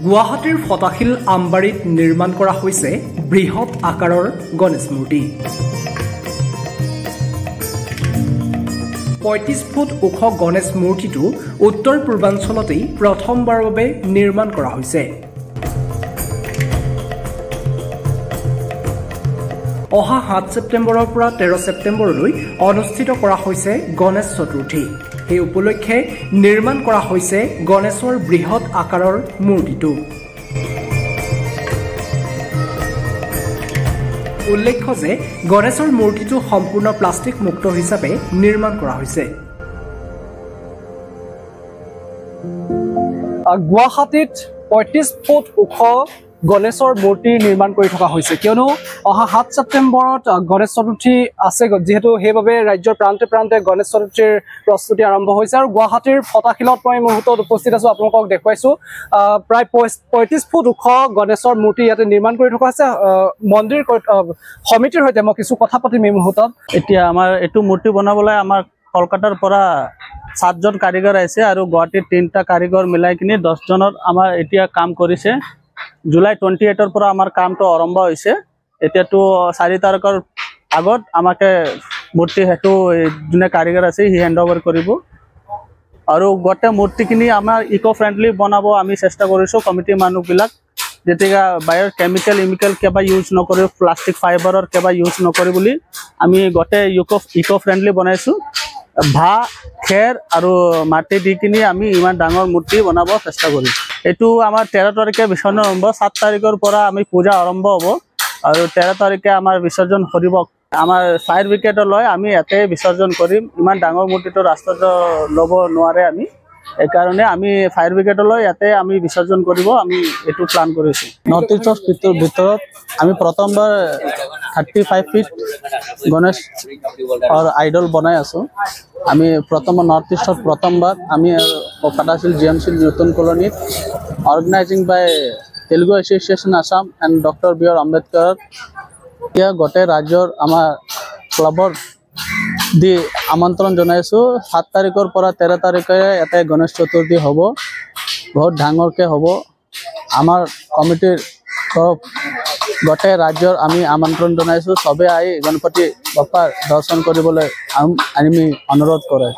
গুৱাহাটীৰ ফটাশিল আমবাৰীত নিৰ্মাণ কৰা হৈছে বৃহৎ আকাৰৰ গণেশ মূৰ্তি। ৩৫ ফুট ওখ গণেশ মূৰ্তিটো উত্তৰ পূৰ্বাঞ্চলতেই প্ৰথমবাৰৰ বাবে নিৰ্মাণ কৰা হৈছে। অহা ৭ ছেপ্টেম্বৰৰ পৰা ১৩ ছেপ্টেম্বৰলৈ অনুষ্ঠিত কৰা হৈছে গণেশ চতুৰ্থী। এই উপলক্ষে নিৰ্মাণ কৰা হৈছে গণেশৰ বৃহৎ আকাৰৰ মূৰ্তিটো। উল্লেখ্য যে গণেশৰ মূৰ্তিটো সম্পূৰ্ণ প্লাষ্টিক মুক্ত হিচাপে নিৰ্মাণ কৰা হৈছে। গুৱাহাটীত ৩৫ ফুট ওখ গণেশৰ মূৰ্তি নিৰ্মাণ কৰি থকা হৈছে, কিয়নো অহা ৭ ছেপ্টেম্বৰত গণেশ চতুৰ্থী আছে, যিহেতু সেইবাবে ৰাজ্যৰ প্ৰান্তে প্ৰান্তে গণেশ চতুৰ্থীৰ প্ৰস্তুতি আৰম্ভ হৈছে। আৰু গুৱাহাটীৰ ফটাশিলত মই মুহূৰ্তত উপস্থিত আছোঁ, আপোনালোকক দেখুৱাইছোঁ। প্ৰায় ৩৫ ফুট ওখ গণেশৰ মূৰ্তি ইয়াতে নিৰ্মাণ কৰি থকা হৈছে। মন্দিৰ সমিতিৰ সৈতে মই কিছু কথা পাতিম এই মুহূৰ্তত। এতিয়া আমাৰ এইটো মূৰ্তি বনাবলৈ আমাৰ কলকাতাৰ পৰা 7জন কাৰিকৰ আহিছে আৰু গুৱাহাটীৰ 3টা কাৰিকৰ মিলাই কিনি 10জনৰ আমাৰ এতিয়া কাম কৰিছে। জুলাই 28ৰ পৰা আমাৰ কামটো আৰম্ভ হৈছে। এতিয়াতো 4 তাৰিখৰ আগত আমাকে মূৰ্তি সেইটো যোনে কাৰিকৰ আছে সি হেণ্ড অভাৰ কৰিব। আৰু গোটেই মূৰ্তিখিনি আমাৰ ইক' ফ্ৰেণ্ডলি বনাব আমি চেষ্টা কৰিছোঁ। কমিটিৰ মানুহবিলাক যেতিয়া বাহিৰৰ কেমিকেল কিবা ইউজ নকৰি, প্লাষ্টিক ফাইবাৰৰ কিবা ইউজ নকৰি বুলি আমি গোটেই ইক' ফ্ৰেণ্ডলি বনাইছোঁ। ভাঁ, খেৰ আৰু মাটি দি কিনি আমি ইমান ডাঙৰ মূৰ্তি বনাব চেষ্টা কৰিছোঁ। এইটো আমাৰ 13 তাৰিখে বিসৰ্জন আৰম্ভ, 7 তাৰিখৰ পৰা আমি পূজা আৰম্ভ হ'ব আৰু 13 তাৰিখে আমাৰ বিসৰ্জন কৰিব। আমাৰ ফায়াৰ ব্ৰিগেডলৈ আমি ইয়াতে বিসৰ্জন কৰিম। ইমান ডাঙৰ মূৰ্তিটো ৰাস্তাত ল'ব নোৱাৰে আমি, এইকাৰণে আমি ফায়াৰ ব্ৰিগেডলৈ ইয়াতে আমি বিসৰ্জন কৰিব আমি এইটো প্লান কৰিছোঁ। নৰ্থ ইষ্টৰ ভিতৰত আমি প্ৰথমবাৰ 35 ফিট গণেশ আইডল বনাই আছোঁ। আমি নৰ্থ ইষ্টত প্ৰথমবাৰ আমি ফটাশিল GMC নতুন কলনীত organising by Telugu association Assam and doctor B R. Ambedkar এতিয়া গোটেই ৰাজ্যৰ আমাৰ ক্লাবৰ দি আমন্ত্ৰণ জনাইছোঁ। 7 তাৰিখৰ পৰা 13 তাৰিখে ইয়াতে গণেশ চতুৰ্থী হ'ব, বহুত ডাঙৰকৈ হ'ব। আমাৰ কমিটিৰ গোটেই ৰাজ্যৰ আমি আমন্ত্ৰণ জনাইছোঁ। চবে আহি গণপতি বাপ্পাৰ দৰ্শন কৰিবলৈ আমি অনুৰোধ কৰে।